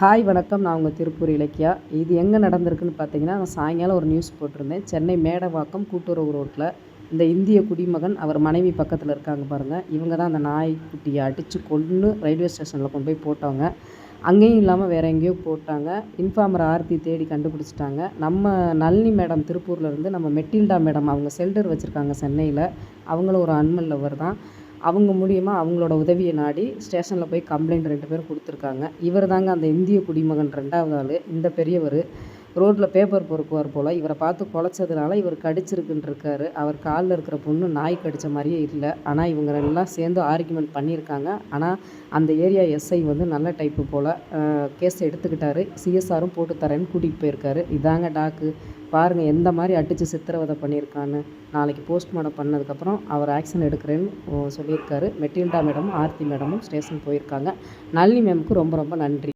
Hi வணக்கம். நான் உங்கள் திருப்பூர் இலக்கியா. இது எங்கே நடந்திருக்குன்னு பார்த்தீங்கன்னா, நான் சாயங்காலம் ஒரு நியூஸ் போட்டிருந்தேன். சென்னை மேடவாக்கம் கூட்டுறவு ரோட்டில் இந்த இந்திய குடிமகன் அவர் மனைவி பக்கத்தில் இருக்காங்க பாருங்கள். இவங்க தான் அந்த நாய்க்குட்டியை அடித்து கொன்று ரயில்வே ஸ்டேஷனில் கொண்டு போய் போட்டவங்க. அங்கேயும் இல்லாமல் வேறு எங்கேயோ போட்டாங்க. இன்ஃபார்மர் ஆர்த்தி தேடி கண்டுபிடிச்சிட்டாங்க. நம்ம நளினி மேடம் திருப்பூர்லேருந்து நம்ம மெட்டில்டா மேடம் அவங்க ஷெல்டர் வச்சுருக்காங்க சென்னையில். அவங்களும் ஒரு அனிமல் லவர் தான். அவங்க மூலியமா அவங்களோட உதவியை நாடி ஸ்டேஷனில் போய் கம்ப்ளைண்ட் 2 பேரும் கொடுத்துருக்காங்க. இவர் தாங்க அந்த இந்திய குடிமகன் 2வது ஆள். இந்த பெரியவர் ரோட்டில் பேப்பர் பொறுக்குவார் போல். இவரை பார்த்து குலைச்சதுனால இவர் கடிச்சிருக்குன்னு இருக்காரு. அவர் காலில் இருக்கிற புண்ணு நாய் கடித்த மாதிரியே இல்லை. ஆனால் இவங்க எல்லாம் சேர்ந்து ஆர்கியூமெண்ட் பண்ணியிருக்காங்க. ஆனால் அந்த ஏரியா எஸ்ஐ வந்து நல்ல டைப்பு போல் கேஸ் எடுத்துக்கிட்டாரு. சிஎஸ்ஆரும் போட்டு தரேன்னு கூட்டிகிட்டு போயிருக்காரு. இதாங்க டாக்கு. பாருங்கள் எந்த மாதிரி அடித்து சித்திரவதை பண்ணியிருக்கான்னு. நாளைக்கு போஸ்ட்மார்ட்டம் பண்ணதுக்கப்புறம் அவர் ஆக்ஷன் எடுக்கிறேன்னு சொல்லியிருக்காரு. மெட்டில்டா மேடமும் ஆர்த்தி மேடமும் ஸ்டேஷன் போயிருக்காங்க. நளினி மேமுக்கு ரொம்ப ரொம்ப நன்றி.